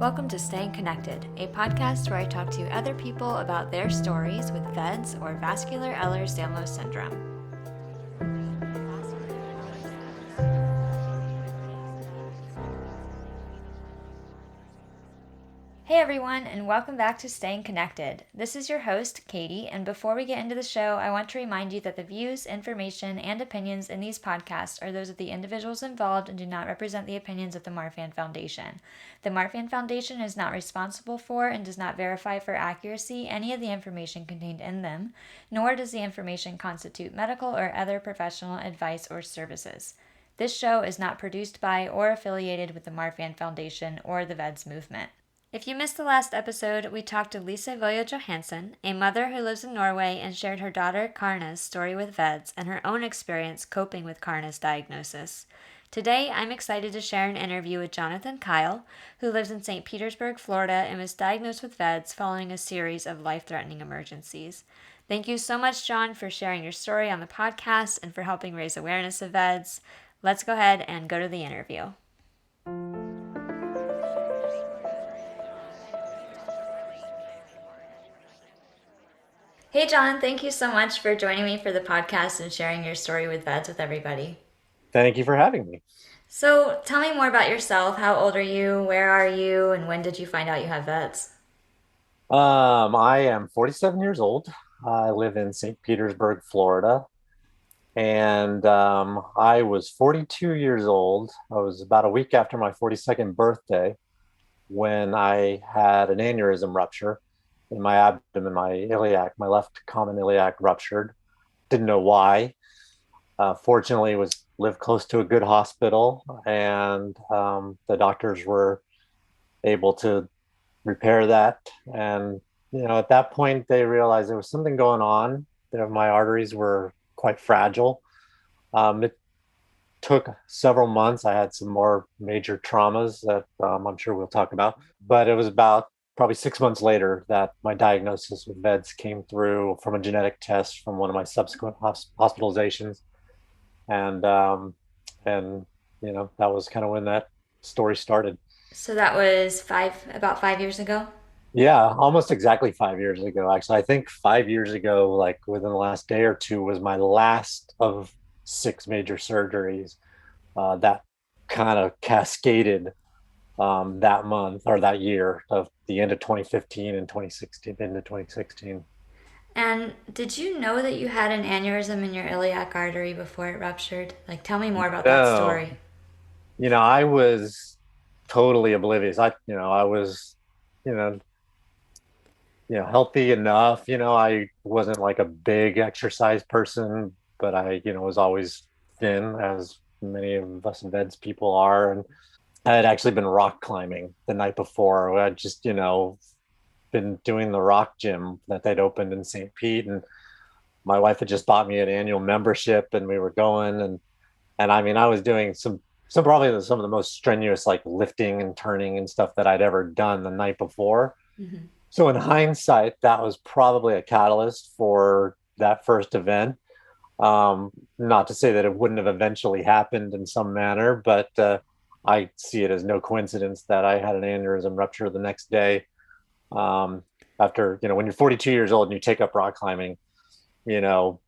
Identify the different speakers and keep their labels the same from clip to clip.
Speaker 1: Welcome to Staying Connected, a podcast where I talk to other people about their stories with VEDS or vascular Ehlers-Danlos syndrome. Hey everyone, and welcome back to Staying Connected. This is your host, Katie, and before we get into the show, I want to remind you that the views, information, and opinions in these podcasts are those of the individuals involved and do not represent the opinions of the Marfan Foundation. The Marfan Foundation is not responsible for and does not verify for accuracy any of the information contained in them, nor does the information constitute medical or other professional advice or services. This show is not produced by or affiliated with the Marfan Foundation or the VEDS movement. If you missed the last episode, we talked to Lisa Voya Johansen, a mother who lives in Norway and shared her daughter Karna's story with VEDS and her own experience coping with Karna's diagnosis. Today, I'm excited to share an interview with Jonathan Kile, who lives in St. Petersburg, Florida, and was diagnosed with VEDS following a series of life-threatening emergencies. Thank you so much, John, for sharing your story on the podcast and for helping raise awareness of VEDS. Let's go ahead and go to the interview. Hey, John, thank you so much for joining me for the podcast and sharing your story with VEDS with everybody.
Speaker 2: Thank you for having me.
Speaker 1: So, tell me more about yourself. How old are you? Where are you? And when did you find out you have VEDS?
Speaker 2: I am 47 years old. I live in St. Petersburg, Florida, and I was 42 years old. I was about a week after my 42nd birthday when I had an aneurysm rupture in my abdomen, my iliac, my left common iliac ruptured. Didn't know why. Fortunately, was lived close to a good hospital, and the doctors were able to repair that. And at that point, they realized there was something going on. My arteries were quite fragile. It took several months. I had some more major traumas that I'm sure we'll talk about. But it was about probably 6 months later that my diagnosis with VEDS came through from a genetic test from one of my subsequent hospitalizations. And that was kind of when that story started.
Speaker 1: So that was about 5 years ago?
Speaker 2: Yeah, almost exactly 5 years ago, actually. I think 5 years ago, like within the last day or two, was my last of six major surgeries that kind of cascaded that month or that year of the end of 2015 and 2016 into 2016.
Speaker 1: And did you know that you had an aneurysm in your iliac artery before it ruptured? Like, tell me more about that
Speaker 2: No,
Speaker 1: story.
Speaker 2: I was totally oblivious. I was, you know, healthy enough. I wasn't like a big exercise person, but I, was always thin, as many of us VEDS people are. And I had actually been rock climbing the night before. I'd just, been doing the rock gym that they'd opened in St. Pete. And my wife had just bought me an annual membership and we were going. And I mean, I was doing some probably some of the most strenuous like lifting and turning and stuff that I'd ever done the night before.
Speaker 1: Mm-hmm.
Speaker 2: So in hindsight, that was probably a catalyst for that first event. Not to say that it wouldn't have eventually happened in some manner, but I see it as no coincidence that I had an aneurysm rupture the next day. After, when you're 42 years old and you take up rock climbing, you know,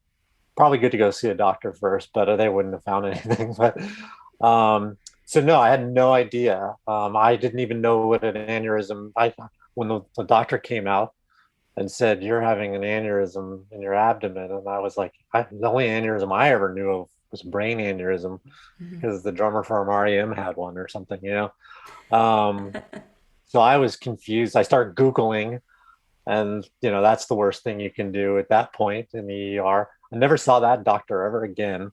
Speaker 2: probably good to go see a doctor first, but they wouldn't have found anything. But so no, I had no idea. I didn't even know what an aneurysm. When the doctor came out and said you're having an aneurysm in your abdomen, and I was like, the only aneurysm I ever knew of was brain aneurysm
Speaker 1: Mm-hmm.
Speaker 2: because the drummer from REM had one or something. So I was confused. I started Googling, and that's the worst thing you can do at that point in the ER. I never saw that doctor ever again.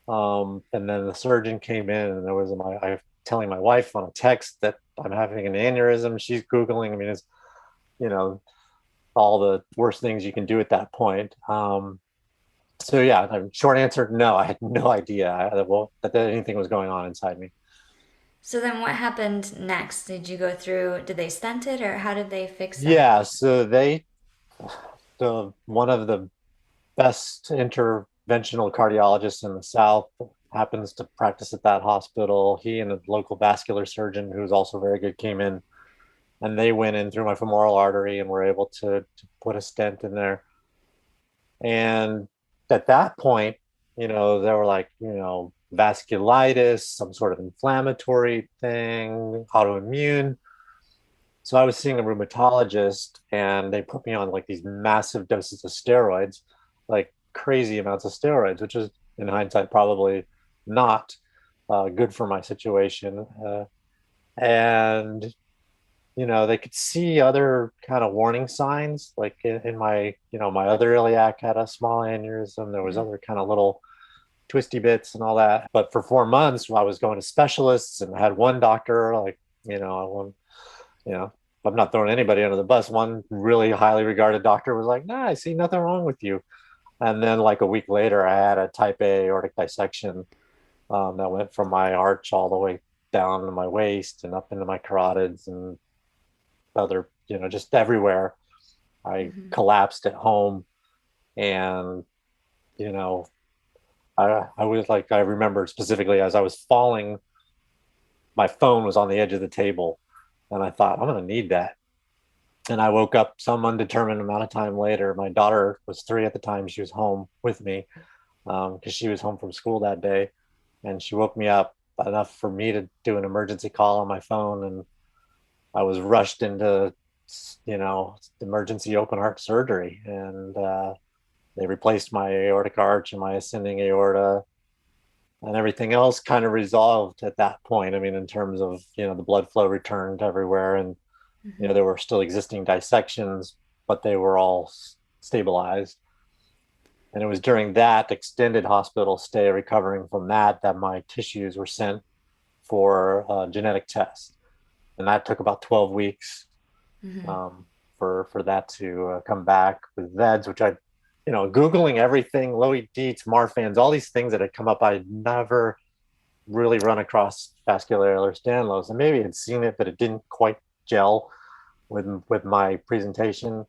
Speaker 2: And then the surgeon came in, and I telling my wife on a text that I'm having an aneurysm. She's Googling. I mean, it's, you know, all the worst things you can do at that point. So yeah, short answer, no, I had no idea that anything was going on inside me.
Speaker 1: So then what happened next? Did they stent it or how did they fix that?
Speaker 2: Yeah, so one of the best interventional cardiologists in the South happens to practice at that hospital. He and a local vascular surgeon who's also very good came in and they went in through my femoral artery and were able to put a stent in there. And at that point, they were like, vasculitis, some sort of inflammatory thing, autoimmune. So I was seeing a rheumatologist, and they put me on like these massive doses of steroids, like crazy amounts of steroids, which is in hindsight probably not good for my situation. And they could see other kind of warning signs, like in my, my other iliac had a small aneurysm. There was
Speaker 1: Mm-hmm.
Speaker 2: other kind of little twisty bits and all that. But for 4 months, I was going to specialists and had one doctor, like, one, you know, I'm not throwing anybody under the bus. One really highly regarded doctor was like, "Nah, I see nothing wrong with you." And then, like a week later, I had a type A aortic dissection that went from my arch all the way down to my waist and up into my carotids and other, just everywhere. I
Speaker 1: Mm-hmm.
Speaker 2: collapsed at home, and you know, I was like, I remember specifically as I was falling, my phone was on the edge of the table, and I thought, I'm gonna need that. And I woke up some undetermined amount of time later. My daughter was 3 at the time. She was home with me because she was home from school that day, and she woke me up enough for me to do an emergency call on my phone, and I was rushed into, emergency open heart surgery, and they replaced my aortic arch and my ascending aorta, and everything else kind of resolved at that point. I mean, in terms of the blood flow returned everywhere, and
Speaker 1: Mm-hmm.
Speaker 2: there were still existing dissections, but they were all stabilized. And it was during that extended hospital stay, recovering from that my tissues were sent for a genetic test, and that took about 12 weeks
Speaker 1: Mm-hmm.
Speaker 2: um, for that to come back with VEDS, which I, Googling everything, Lowy Dietz, Marfan's, all these things that had come up, I'd never really run across vascular Ehlers-Danlos, and maybe had seen it, but it didn't quite gel with my presentation.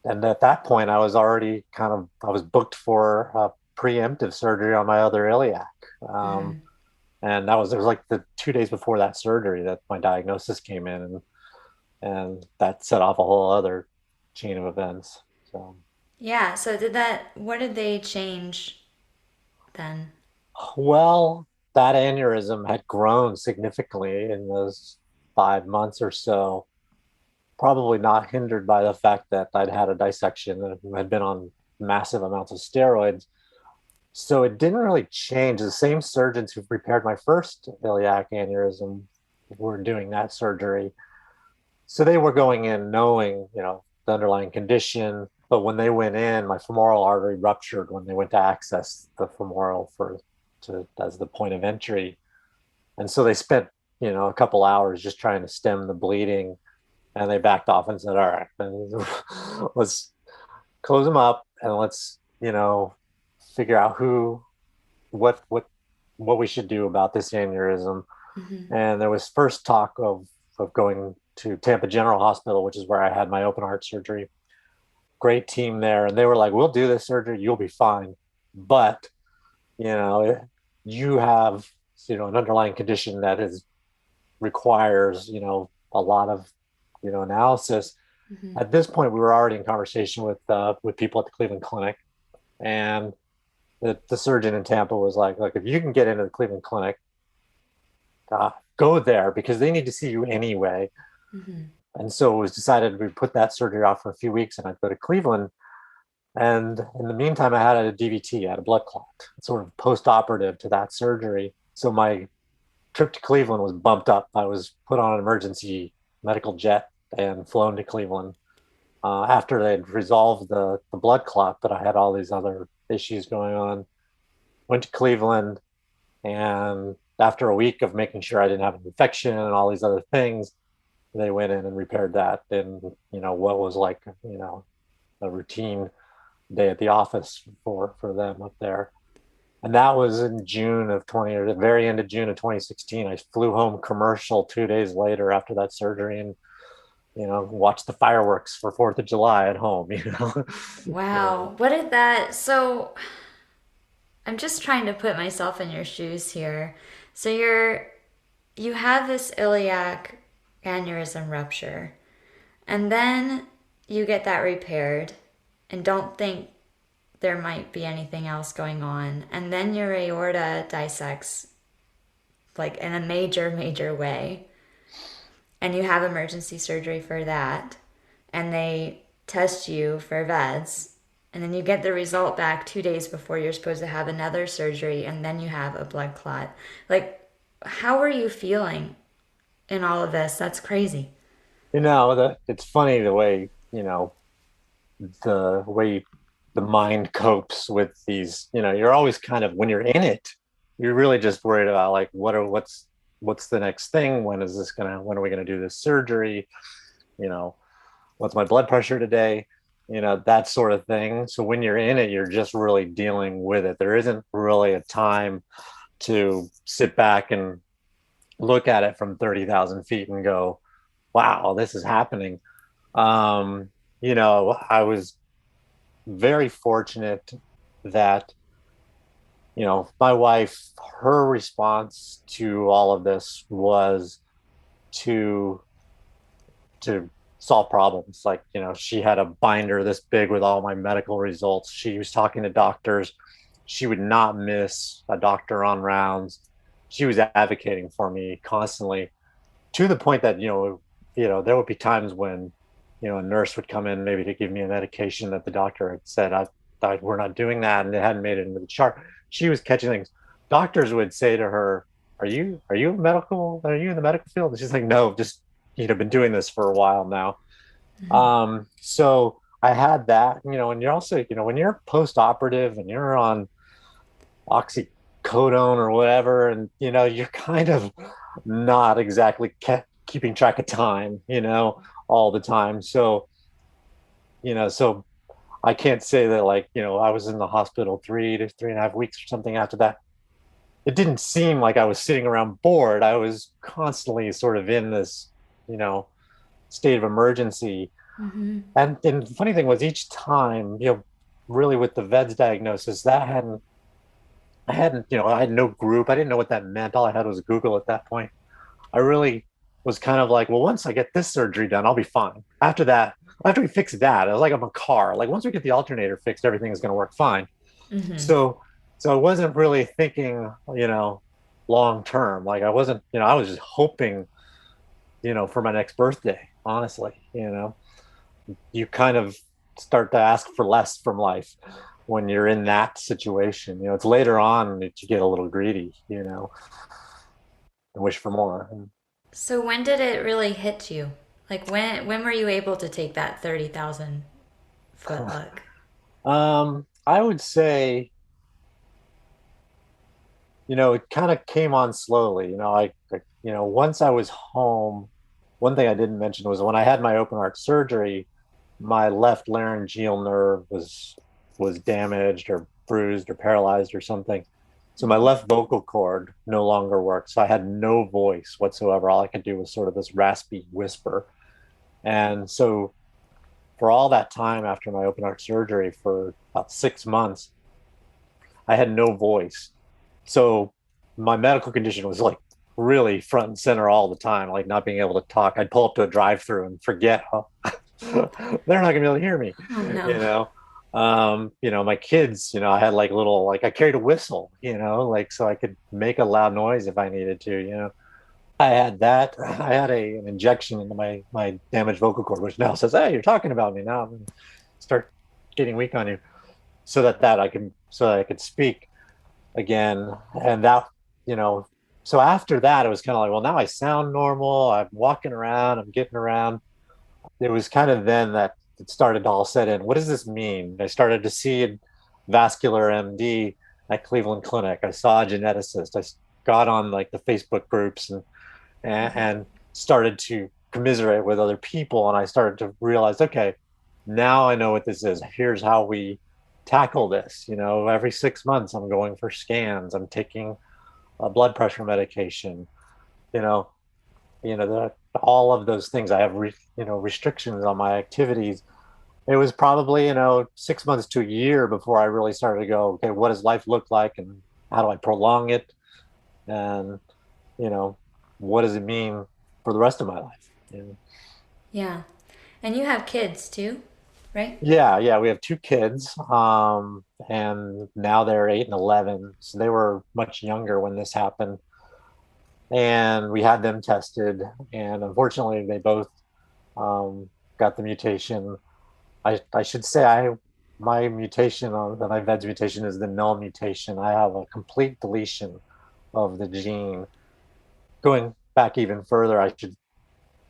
Speaker 2: And at that point, I was already I was booked for preemptive surgery on my other iliac.
Speaker 1: Mm-hmm.
Speaker 2: And it was like the 2 days before that surgery that my diagnosis came in, and that set off a whole other chain of events. So,
Speaker 1: Yeah. So what did they change then?
Speaker 2: well, that aneurysm had grown significantly in those 5 months or so, probably not hindered by the fact that I'd had a dissection and had been on massive amounts of steroids. So it didn't really change. The same surgeons who repaired my first iliac aneurysm were doing that surgery. So they were going in knowing, the underlying condition. But when they went in, my femoral artery ruptured when they went to access the femoral as the point of entry. And so they spent, a couple hours just trying to stem the bleeding, and they backed off and said, "All right, let's close them up, and let's figure out what what what we should do about this aneurysm."
Speaker 1: Mm-hmm.
Speaker 2: And there was first talk of going to Tampa General Hospital, which is where I had my open heart surgery. Great team there, and they were like, "We'll do this surgery, you'll be fine, but you know you have an underlying condition that is requires a lot of analysis."
Speaker 1: Mm-hmm.
Speaker 2: At this point, we were already in conversation with people at the Cleveland Clinic, and the surgeon in Tampa was like, "Look, if you can get into the Cleveland Clinic, go there because they need to see you anyway."
Speaker 1: Mm-hmm.
Speaker 2: And so it was decided we put that surgery off for a few weeks, and I'd go to Cleveland. And in the meantime, I had a DVT, I had a blood clot, sort of post-operative to that surgery. So my trip to Cleveland was bumped up. I was put on an emergency medical jet and flown to Cleveland after they'd resolved the blood clot, but I had all these other issues going on. Went to Cleveland, and after a week of making sure I didn't have an infection and all these other things, they went in and repaired that in what was like a routine day at the office for them up there. And that was in June of 20, or the very end of June of 2016. I flew home commercial 2 days later after that surgery, and watched the fireworks for 4th of July at home.
Speaker 1: Wow. What did that? So I'm just trying to put myself in your shoes here. So you have this iliac aneurysm rupture. And then you get that repaired and don't think there might be anything else going on. And then your aorta dissects like in a major, major way. And you have emergency surgery for that. And they test you for VEDS. And then you get the result back 2 days before you're supposed to have another surgery. And then you have a blood clot. Like, how are you feeling in all of this? That's crazy.
Speaker 2: It's funny the way, the way the mind copes with these, you're always kind of, when you're in it, you're really just worried about like, what's the next thing? When are we gonna do this surgery? You know, what's my blood pressure today? That sort of thing. So when you're in it, you're just really dealing with it. There isn't really a time to sit back and look at it from 30,000 feet and go, wow, this is happening. I was very fortunate that, my wife, her response to all of this was to to solve problems. Like, she had a binder this big with all my medical results. She was talking to doctors. She would not miss a doctor on rounds. She was advocating for me constantly, to the point that, there would be times when, a nurse would come in maybe to give me a medication that the doctor had said, we're not doing that, and it hadn't made it into the chart. She was catching things. Doctors would say to her, are you in the medical field? And she's like, no, just, been doing this for a while now. So I had that, and you're also, when you're post-operative and you're on oxycodone or whatever, and, you're kind of not exactly keeping track of time, all the time. So I can't say that, like, I was in the hospital 3 to 3.5 weeks or something after that. It didn't seem like I was sitting around bored. I was constantly sort of in this, you know, state of emergency.
Speaker 1: Mm-hmm.
Speaker 2: And the funny thing was, each time, really with the VEDS diagnosis, I had no group. I didn't know what that meant. All I had was Google at that point. I really was kind of like, well, once I get this surgery done, I'll be fine. After that, after we fix that, I was like, I'm a car. Like, once we get the alternator fixed, everything is going to work fine.
Speaker 1: Mm-hmm.
Speaker 2: So, so I wasn't really thinking, long term. Like, I wasn't, I was just hoping, for my next birthday, honestly. You kind of start to ask for less from life when you're in that situation. It's later on that you get a little greedy, and wish for more.
Speaker 1: So when did it really hit you? Like when were you able to take that 30,000 foot look?
Speaker 2: I would say, it kind of came on slowly. Once I was home, one thing I didn't mention was when I had my open heart surgery, my left laryngeal nerve was damaged or bruised or paralyzed or something. So my left vocal cord no longer worked. So I had no voice whatsoever. All I could do was sort of this raspy whisper. And so for all that time after my open heart surgery, for about 6 months, I had no voice. So my medical condition was like really front and center all the time, like not being able to talk. I'd pull up to a drive-through and forget, oh, they're not gonna be able to hear me,
Speaker 1: Oh
Speaker 2: you
Speaker 1: no.
Speaker 2: know. My kids, I had like little, like I carried a whistle, like so I could make a loud noise if I needed to. I had that. I had an injection into my damaged vocal cord, which now says, "Hey, you're talking about me now. I'm gonna start getting weak on you," so that I could speak again. And that, you know, so after that, it was kind of like, well, now I sound normal. I'm walking around. I'm getting around. It was kind of then that it started to all set in. What does this mean? I started to see a vascular MD at Cleveland Clinic. I saw a geneticist. I got on like the Facebook groups and started to commiserate with other people. And I started to realize, okay, now I know what this is. Here's how we tackle this. Every 6 months, I'm going for scans. I'm taking a blood pressure medication. You know, all of those things. I have, restrictions on my activities. It was probably, 6 months to a year before I really started to go, okay, what does life look like, and how do I prolong it? And, you know, what does it mean for the rest of my life?
Speaker 1: Yeah. And you have kids too, right?
Speaker 2: Yeah, we have two kids, and now they're 8 and 11. So they were much younger when this happened, and we had them tested, and unfortunately, they both got the mutation. I should say my mutation on my VEDS mutation is the null mutation. I have a complete deletion of the gene. Going back even further, I should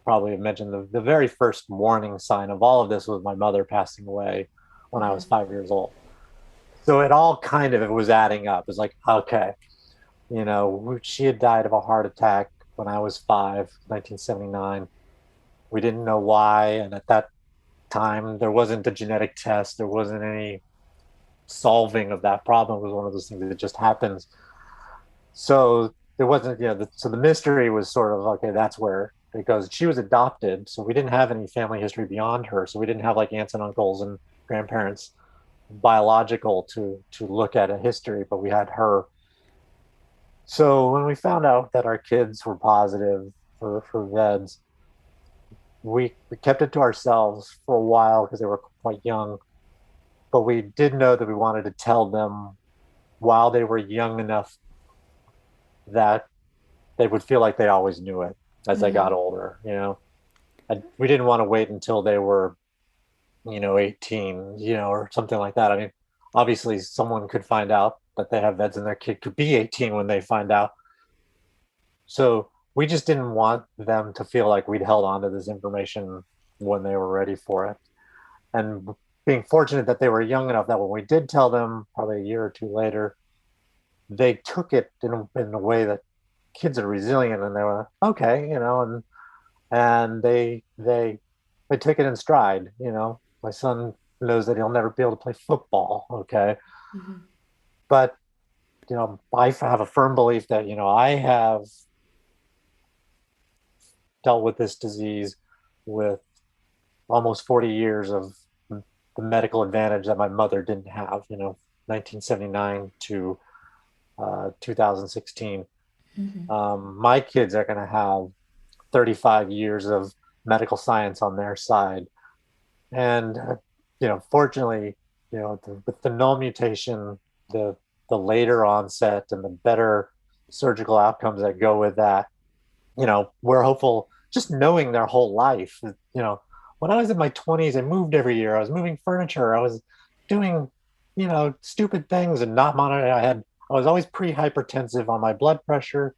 Speaker 2: probably have mentioned the very first warning sign of all of this was my mother passing away when I was 5 years old. So it all kind of it was adding up. It's like, okay, she had died of a heart attack when I was five, 1979. We didn't know why. And at that time, there wasn't a genetic test. There wasn't any solving of that problem. It was one of those things that just happens. So there wasn't, so the mystery was sort of, okay, that's where it goes. She was adopted. So we didn't have any family history beyond her. So we didn't have like aunts and uncles and grandparents biological to look at a history, but we had her. So when we found out that our kids were positive for VEDS, we kept it to ourselves for a while because they were quite young. But we did know that we wanted to tell them while they were young enough that they would feel like they always knew it as they got older. We didn't want to wait until they were 18, or something like that. I mean, obviously someone could find out that they have VEDS and their kid could be 18 when they find out. So we just didn't want them to feel like we'd held on to this information when they were ready for it. And being fortunate that they were young enough that when we did tell them, probably a year or two later, they took it in a way that kids are resilient, and they were okay, and they took it in stride. My son knows that he'll never be able to play football. Okay, but I have a firm belief that I have dealt with this disease with almost 40 years of the medical advantage that my mother didn't have. 1979 to 2016. My kids are going to have 35 years of medical science on their side. And, fortunately, with the null mutation, the later onset and the better surgical outcomes that go with that, we're hopeful just knowing their whole life. When I was in my 20s, I moved every year. I was moving furniture. I was doing, stupid things and not monitoring. I was always pre-hypertensive on my blood pressure,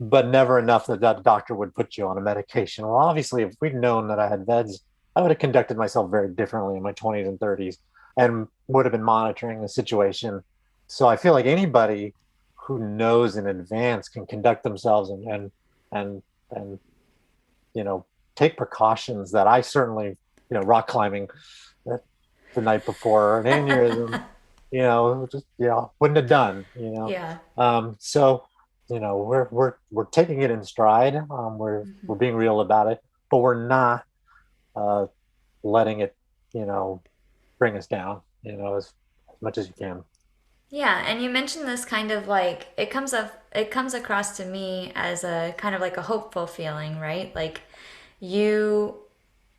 Speaker 2: but never enough that that doctor would put you on a medication. Well, obviously, if we'd known that I had VEDS, I would have conducted myself very differently in my 20s and 30s and would have been monitoring the situation. So I feel like anybody who knows in advance can conduct themselves and and take precautions that I certainly, rock climbing the night before an aneurysm, just wouldn't have done.
Speaker 1: Yeah.
Speaker 2: So we're taking it in stride. We're being real about it, but we're not uh, letting it bring us down. As much as you can.
Speaker 1: Yeah, and you mentioned this kind of like it comes across to me as a kind of like a hopeful feeling, right? Like you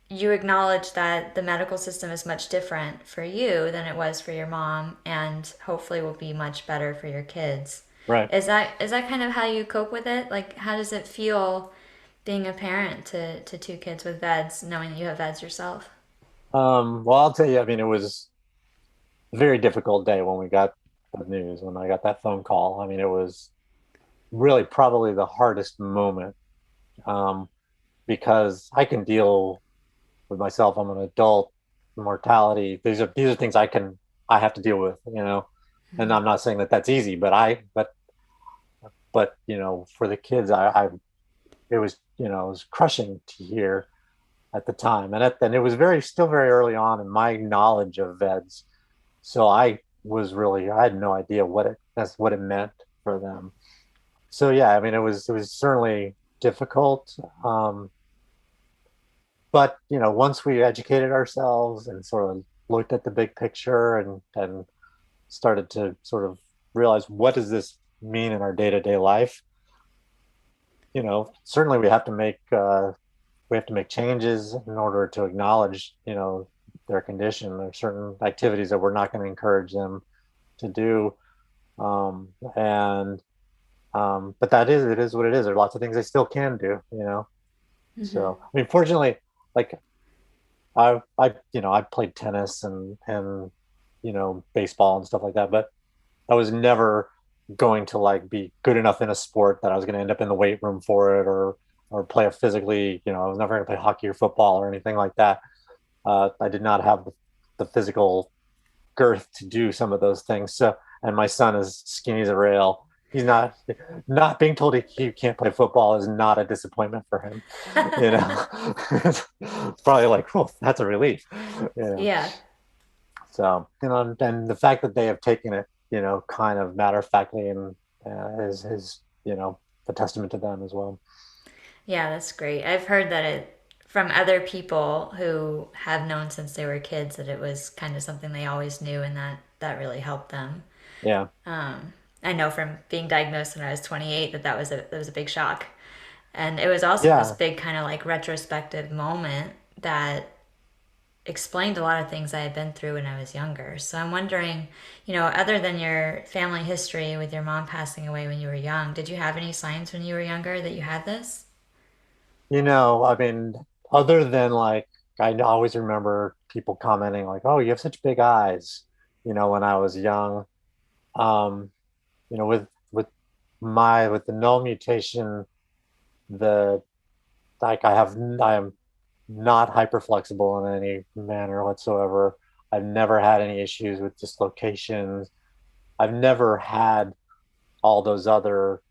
Speaker 1: you acknowledge that the medical system is much different for you than it was for your mom and hopefully will be much better for your kids.
Speaker 2: Right.
Speaker 1: Is that kind of how you cope with it? Like how does it feel being a parent to two kids with VEDS, knowing that you have VEDS yourself?
Speaker 2: Well, I'll tell you. I mean, it was a very difficult day when we got the news. When I got that phone call, I mean, it was really probably the hardest moment, um, because I can deal with myself. I'm an adult. Mortality. These are things I have to deal with. And I'm not saying that that's easy, but for the kids, it was crushing to hear at the time, and it was still very early on in my knowledge of VEDS. So I had no idea what it meant for them. So yeah, I mean, it was certainly difficult. But once we educated ourselves and sort of looked at the big picture and started to sort of realize what does this mean in our day-to-day life, certainly we have to make we have to make changes in order to acknowledge, their condition. There's certain activities that we're not going to encourage them to do. And but it is what it is. There are lots of things they still can do.
Speaker 1: Mm-hmm.
Speaker 2: So I mean, fortunately, like I played tennis and baseball and stuff like that, but I was never going to like be good enough in a sport that I was going to end up in the weight room for it, or play a physically. I was never going to play hockey or football or anything like that. I did not have the physical girth to do some of those things. So, and my son is skinny as a rail. He's not being told he can't play football is not a disappointment for him. It's probably like, oh, that's a relief. You know.
Speaker 1: Yeah.
Speaker 2: So, and the fact that they have taken it, kind of matter of factly, and is a testament to them as well.
Speaker 1: Yeah, that's great. I've heard that it from other people who have known since they were kids that it was kind of something they always knew and that really helped them.
Speaker 2: Yeah.
Speaker 1: I know from being diagnosed when I was 28 that was a big shock. And it was also this
Speaker 2: Yeah.
Speaker 1: big kind of like retrospective moment that explained a lot of things I had been through when I was younger. So I'm wondering, other than your family history with your mom passing away when you were young, did you have any signs when you were younger that you had this?
Speaker 2: I mean, other than like, I always remember people commenting like, "Oh, you have such big eyes," when I was young. Um, with the null mutation, the like I am not hyperflexible in any manner whatsoever. I've never had any issues with dislocations. I've never had all those other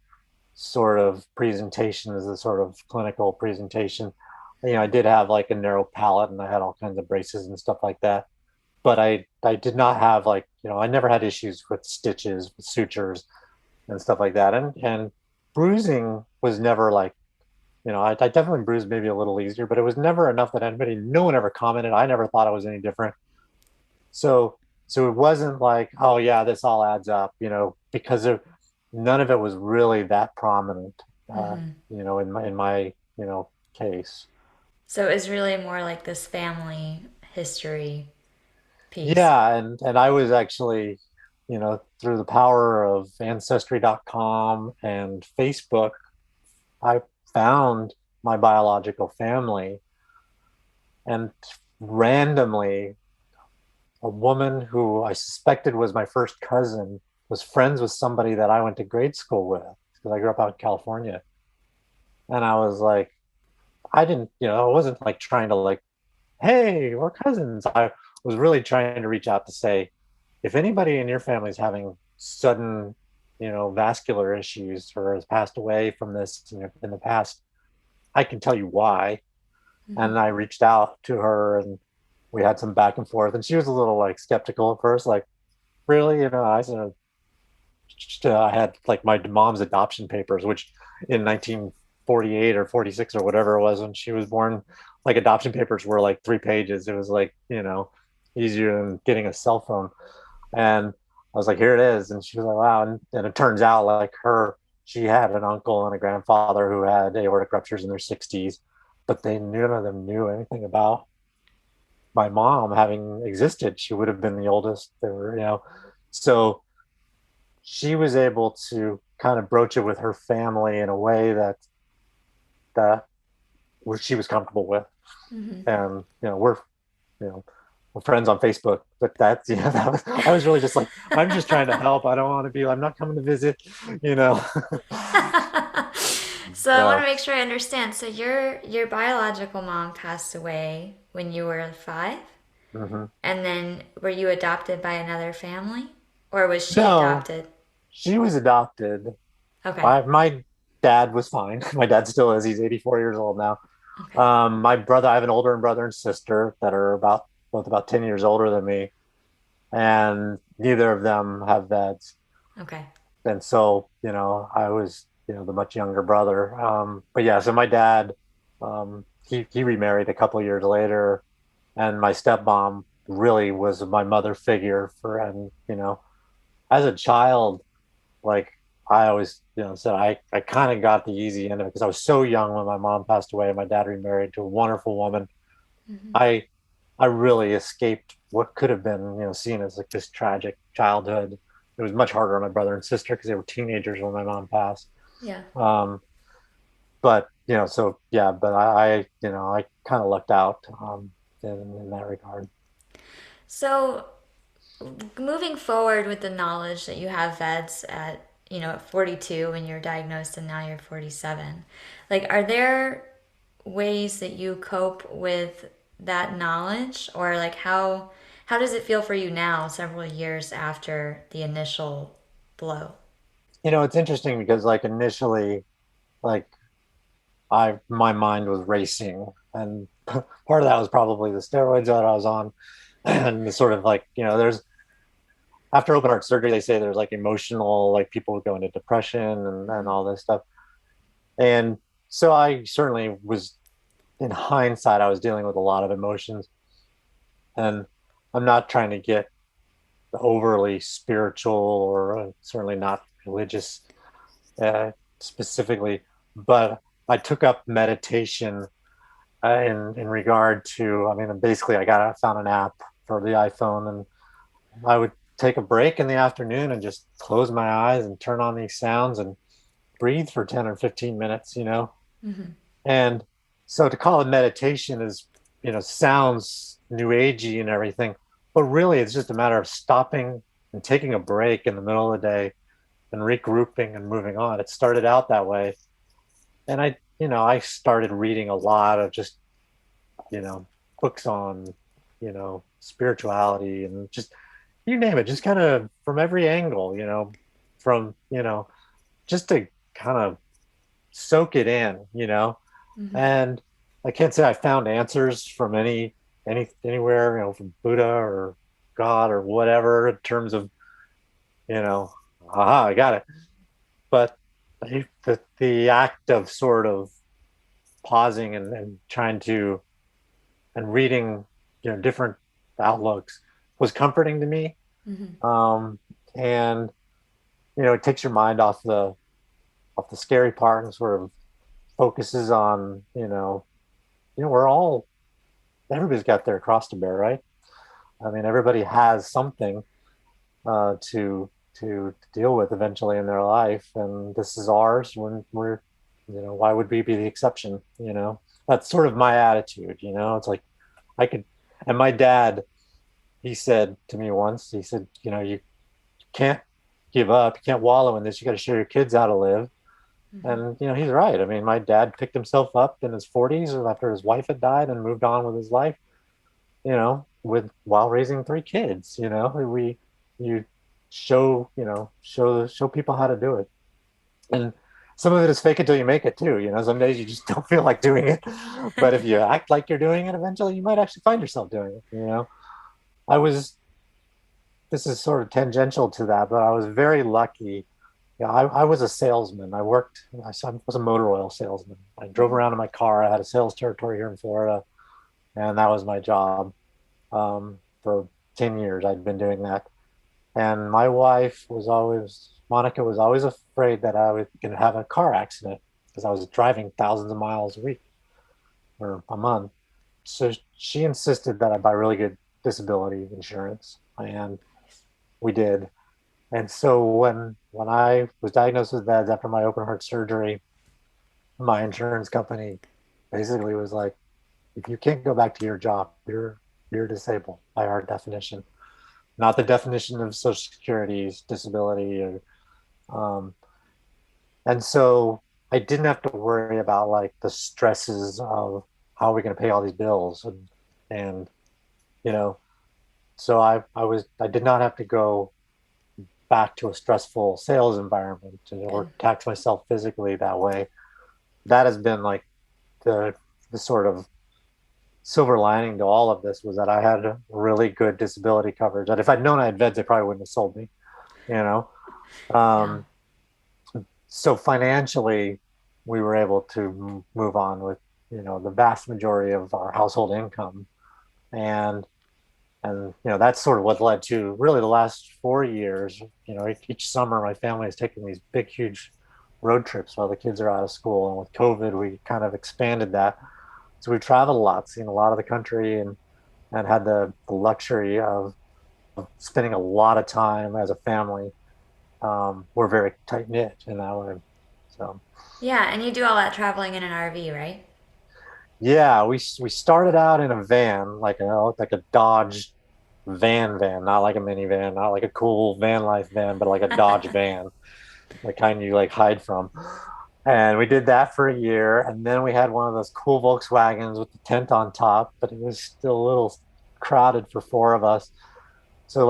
Speaker 2: sort of presentations, the sort of clinical presentation. I did have like a narrow palate and I had all kinds of braces and stuff like that. But I did not have like, I never had issues with stitches, with sutures and stuff like that. And bruising was never like, I definitely bruised maybe a little easier, but it was never enough that no one ever commented. I never thought I was any different. So it wasn't like, oh yeah, this all adds up, because none of it was really that prominent, in my case.
Speaker 1: So it was really more like this family history piece.
Speaker 2: Yeah, and I was actually, through the power of ancestry.com and Facebook, I found my biological family, and randomly a woman who I suspected was my first cousin was friends with somebody that I went to grade school with because I grew up out in California. And I was like, I didn't, I wasn't like trying to like, hey, we're cousins. I was really trying to reach out to say, if anybody in your family is having sudden, vascular issues or has passed away from this in the past, I can tell you why.
Speaker 1: Mm-hmm.
Speaker 2: And I reached out to her and we had some back and forth. And she was a little like skeptical at first, like, really? I said, I had like my mom's adoption papers, which in 1948 or 46 or whatever it was when she was born, like adoption papers were like 3 pages. It was like, easier than getting a cell phone. And I was like, here it is. And she was like, wow. And it turns out like she had an uncle and a grandfather who had aortic ruptures in their 60s, but none of them knew anything about my mom having existed. She would have been the oldest. They were, so she was able to kind of broach it with her family in a way that she was comfortable with.
Speaker 1: Mm-hmm.
Speaker 2: And you know we're friends on Facebook, but that's I was really just like, I'm just trying to help. I don't want to be, I'm not coming to visit, you know.
Speaker 1: So I want to
Speaker 2: So
Speaker 1: make sure I understand. So your biological mom passed away when you were 5,
Speaker 2: mhm.
Speaker 1: and then were you adopted by another family, or was she
Speaker 2: No,
Speaker 1: adopted?
Speaker 2: she was adopted.
Speaker 1: Okay.
Speaker 2: My dad was fine. My dad still is. He's 84 years old now.
Speaker 1: Okay.
Speaker 2: My brother, I have an older brother and sister that are both about 10 years older than me, and neither of them have VEDS.
Speaker 1: Okay.
Speaker 2: And so, I was, the much younger brother. But yeah, so my dad, he remarried a couple years later, and my stepmom really was my mother figure for, and, as a child, like I always, said I kind of got the easy end of it because I was so young when my mom passed away and my dad remarried to a wonderful woman.
Speaker 1: Mm-hmm.
Speaker 2: I I really escaped what could have been, seen as like this tragic childhood. It was much harder on my brother and sister because they were teenagers when my mom passed.
Speaker 1: Yeah.
Speaker 2: Um, but so yeah, but I kind of lucked out in that regard.
Speaker 1: So moving forward with the knowledge that you have VEDS at, at 42 when you're diagnosed and now you're 47, like, are there ways that you cope with that knowledge, or like how does it feel for you now several years after the initial blow?
Speaker 2: It's interesting because like initially, like I my mind was racing, and part of that was probably the steroids that I was on, and the sort of like there's after open heart surgery they say there's like emotional, like people go into depression and
Speaker 1: Mm-hmm.
Speaker 2: all this stuff, and so I certainly was, in hindsight, I was dealing with a lot of emotions, and I'm not trying to get overly spiritual or certainly not religious specifically, but I took up meditation in regard to. I mean, basically, I found an app for the iPhone, and I would take a break in the afternoon and just close my eyes and turn on these sounds and breathe for 10 or 15 minutes,
Speaker 1: Mm-hmm.
Speaker 2: And so to call it meditation is, sounds new agey and everything, but really it's just a matter of stopping and taking a break in the middle of the day and regrouping and moving on. It started out that way. And I started reading a lot of just, you know, books on, spirituality and just, you name it, just kind of from every angle, from, just to kind of soak it in,
Speaker 1: Mm-hmm.
Speaker 2: and I can't say I found answers from anywhere, from Buddha or God or whatever in terms of, aha, I got it. But the act of sort of pausing and trying to and reading, different outlooks was comforting to me.
Speaker 1: Mm-hmm.
Speaker 2: Um, and it takes your mind off the scary part and sort of focuses on, we're all everybody's got their cross to bear, right? I mean, everybody has something to deal with eventually in their life, and this is ours. When we're, why would we be the exception? That's sort of my attitude. It's like I could, and my dad, he said to me once, he said, you can't give up, you can't wallow in this. You got to show your kids how to live.
Speaker 1: Mm-hmm.
Speaker 2: And he's right. I mean, my dad picked himself up in his 40s after his wife had died and moved on with his life, with while raising three kids. You show people how to do it, and some of it is fake it till you make it too. Some days you just don't feel like doing it, but if you act like you're doing it, eventually you might actually find yourself doing it. I was. This is sort of tangential to that, but I was very lucky. Yeah, I was a salesman. I was a motor oil salesman. I drove
Speaker 1: Mm-hmm.
Speaker 2: around in my car. I had a sales territory here in Florida, and that was my job. For 10 years, I'd been doing that. And my wife was always, Monica was always afraid that I was going to have a car accident because I was driving thousands of miles a week or a month. So she insisted that I buy really good disability insurance, and we did. And so when I was diagnosed with VEDS after my open heart surgery, my insurance company basically was like, if you can't go back to your job, you're disabled by our definition, not the definition of Social Security's disability. Um, and so I didn't have to worry about like the stresses of how are we going to pay all these bills, and you know, so I did not have to go back to a stressful sales environment or
Speaker 1: Good.
Speaker 2: tax myself physically that way. That has been like the the sort of silver lining to all of this was that I had really good disability coverage. That if I'd known I had VEDS, they probably wouldn't have sold me. You know,
Speaker 1: Yeah.
Speaker 2: um, so financially, we were able to move on with the vast majority of our household income, and And that's sort of what led to really the last 4 years. Each summer my family is taking these big, huge road trips while the kids are out of school. And with COVID, we kind of expanded that. So we've traveled a lot, seen a lot of the country, and had the luxury of spending a lot of time as a family. We're very tight knit in that way. So
Speaker 1: Yeah, and you do all that traveling in an RV, right?
Speaker 2: yeah, we started out in a van, like a Dodge van, not like a minivan, not like a cool van life van, but like a Dodge van, the kind you like hide from. And we did that for a year, and then we had one of those cool Volkswagens with the tent on top, but it was still a little crowded for four of us. So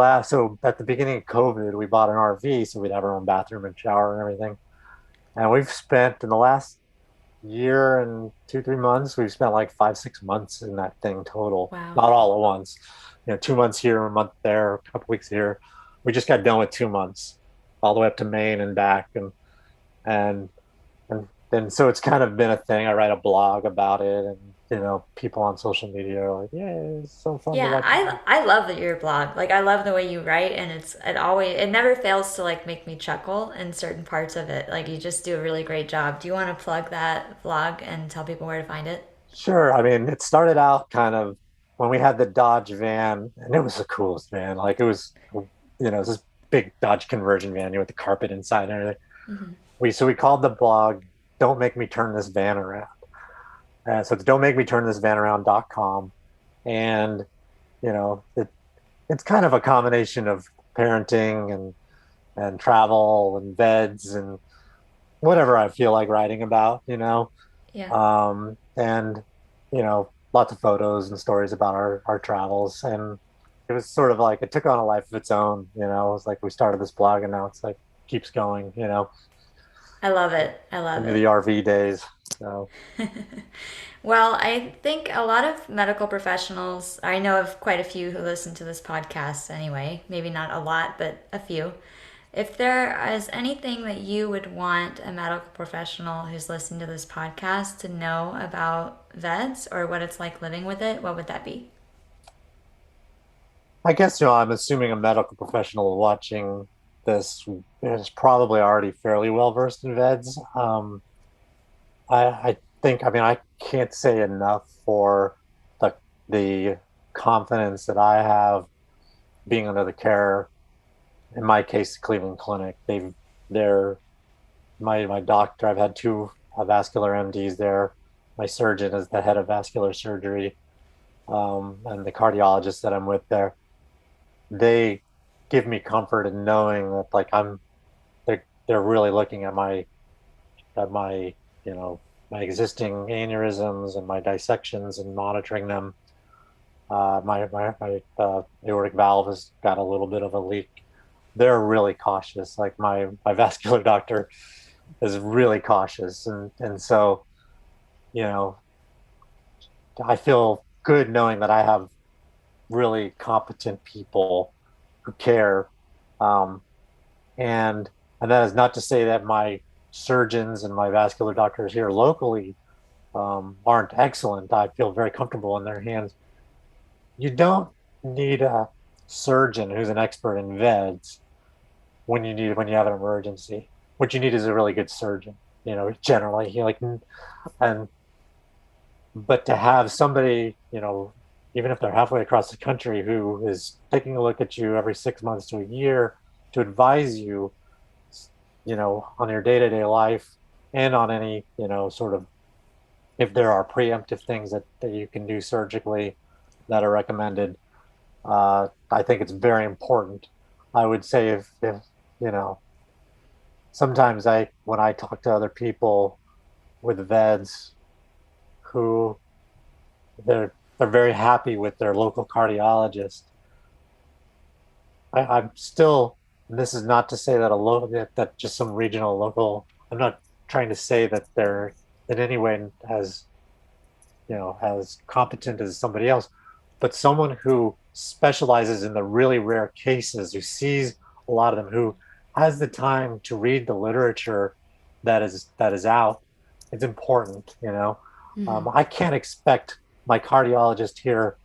Speaker 2: at the beginning of COVID, we bought an RV so we'd have our own bathroom and shower and everything. And we've spent in the last year and 2, 3 months, we've spent like 5, 6 months in that thing total,
Speaker 1: Wow.
Speaker 2: not all at once. 2 months here, a month there, a couple weeks here. We just got done with 2 months, all the way up to Maine and back, and and then so it's kind of been a thing. I write a blog about it, and people on social media are like, "Yeah, it's so fun to
Speaker 1: Yeah,
Speaker 2: watch."
Speaker 1: I love that your blog. Like I love the way you write, and it never fails to like make me chuckle in certain parts of it. Like you just do a really great job. Do you want to plug that vlog and tell people where to find it?
Speaker 2: Sure. I mean, it started out kind of when we had the Dodge van, and it was the coolest van. Like it was this big Dodge conversion van, with the carpet inside and everything. We called the blog "Don't Make Me Turn This Van Around." So it's "Don't Make Me Turn This Van Around.com." And you know, it's kind of a combination of parenting and travel and VEDS and whatever I feel like writing about.
Speaker 1: Yeah.
Speaker 2: And lots of photos and stories about our travels. And it was sort of like it took on a life of its own. It was like we started this blog and now it's like keeps going
Speaker 1: I love it. I love
Speaker 2: into the
Speaker 1: it.
Speaker 2: RV days. So
Speaker 1: Well, I think a lot of medical professionals, I know of quite a few who listen to this podcast anyway, maybe not a lot, but a few. If there is anything that you would want a medical professional who's listening to this podcast to know about VEDS or what it's like living with it, what would that be?
Speaker 2: I guess I'm assuming a medical professional watching this is probably already fairly well versed in VEDS. I think, I mean, I can't say enough for the confidence that I have being under the care, in my case, the Cleveland Clinic. They're my doctor. I've had two vascular MDs there. My surgeon is the head of vascular surgery, and the cardiologist that I'm with there. They give me comfort in knowing that like they're really looking at my you know my existing aneurysms and my dissections and monitoring them. My aortic valve has got a little bit of a leak. They're really cautious. Like my vascular doctor is really cautious, and so you know I feel good knowing that I have really competent people who care. Um, and and that is not to say that my surgeons and my vascular doctors here locally aren't excellent. I feel very comfortable in their hands. You don't need a surgeon who's an expert in VEDS when you have an emergency. What you need is a really good surgeon. Generally, and but to have somebody, even if they're halfway across the country, who is taking a look at you every 6 months to a year to advise you, on your day-to-day life and on any, sort of, if there are preemptive things that you can do surgically that are recommended. I think it's very important. I would say if you know, sometimes when I talk to other people with VEDS who they're very happy with their local cardiologist. I'm still, and this is not to say that that just some regional local. I'm not trying to say that they're in any way as competent as somebody else, but someone who specializes in the really rare cases, who sees a lot of them, who has the time to read the literature that is out. It's important. I can't expect my cardiologist here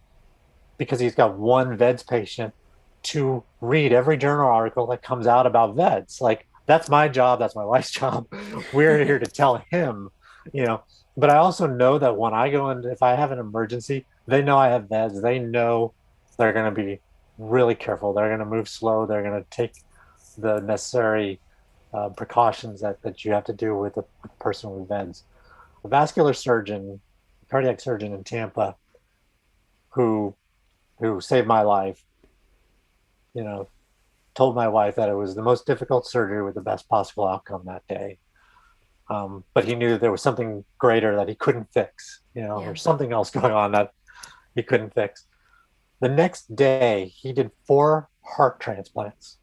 Speaker 2: because he's got one VEDS patient to read every journal article that comes out about VEDS. Like, that's my job. That's my wife's job. We're here to tell him, you know. But I also know that when I go in, if I have an emergency, they know I have VEDS. They know they're going to be really careful. They're going to move slow. They're going to take the necessary precautions that you have to do with a person with VEDS. A vascular surgeon, cardiac surgeon in Tampa, who saved my life, you know, told my wife that it was the most difficult surgery with the best possible outcome that day. But he knew that there was something greater that he couldn't fix,
Speaker 1: Yeah.
Speaker 2: or something else going on that he couldn't fix. The next day, he did 4 heart transplants,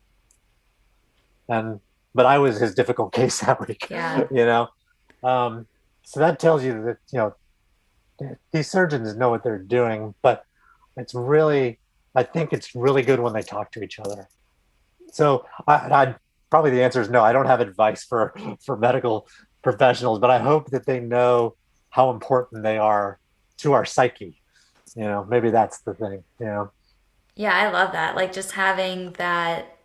Speaker 2: but I was his difficult case that week.
Speaker 1: Yeah.
Speaker 2: So that tells you that these surgeons know what they're doing, but I think it's really good when they talk to each other. So I probably the answer is no. I don't have advice for medical professionals, but I hope that they know how important they are to our psyche. Maybe that's the thing.
Speaker 1: Yeah, I love that. Like just having that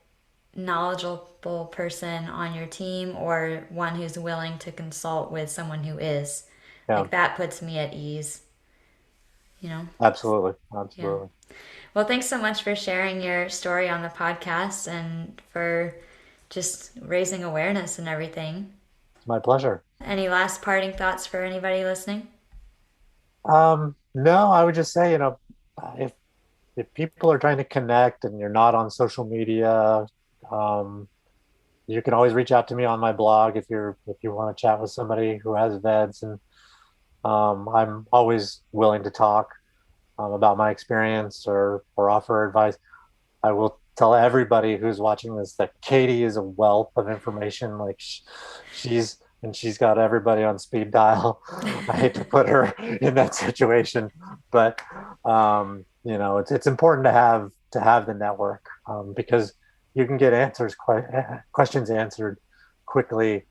Speaker 1: knowledgeable person on your team or one who's willing to consult with someone who is.
Speaker 2: Yeah,
Speaker 1: Like that puts me at ease, you know?
Speaker 2: absolutely,
Speaker 1: Yeah.
Speaker 2: absolutely.
Speaker 1: Well, thanks so much for sharing your story on the podcast and for just raising awareness and everything.
Speaker 2: It's my pleasure.
Speaker 1: Any last parting thoughts for anybody listening?
Speaker 2: No, I would just say, if people are trying to connect and you're not on social media, um, you can always reach out to me on my blog if you want to chat with somebody who has VEDS, and I'm always willing to talk about my experience or offer advice. I will tell everybody who's watching this that Katie is a wealth of information. Like she's got everybody on speed dial. I hate to put her in that situation, but it's important to have the network, because you can get questions answered quickly,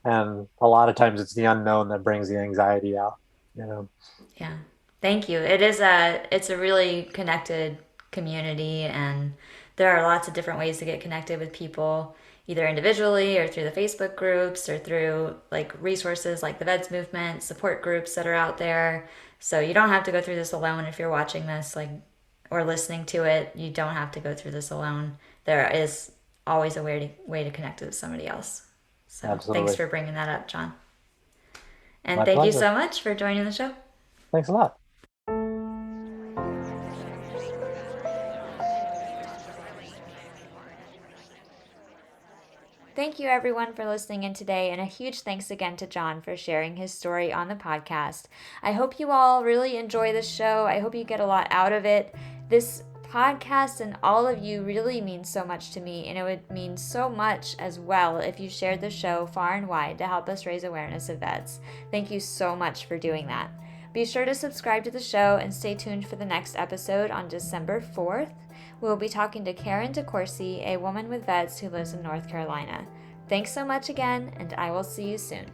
Speaker 2: and a lot of times it's the unknown that brings the anxiety out.
Speaker 1: Yeah. Thank you. It's a really connected community and there are lots of different ways to get connected with people either individually or through the Facebook groups or through like resources like the VEDS movement, support groups that are out there. So you don't have to go through this alone if you're watching this like or listening to it. You don't have to go through this alone. There is always a way to connect with somebody else. So thanks
Speaker 2: Absolutely.
Speaker 1: for bringing that up, John. And
Speaker 2: My
Speaker 1: thank you
Speaker 2: pleasure.
Speaker 1: so much for joining the show.
Speaker 2: Thanks a lot.
Speaker 1: Thank you, everyone, for listening in today, and a huge thanks again to John for sharing his story on the podcast. I hope you all really enjoy this show. I hope you get a lot out of it. This podcast and all of you really means so much to me, and it would mean so much as well if you shared the show far and wide to help us raise awareness of VEDS. Thank you so much for doing that. Be sure to subscribe to the show and stay tuned for the next episode on December 4th. We will be talking to Karen DeCourcy, a woman with VEDS who lives in North Carolina. Thanks so much again, and I will see you soon.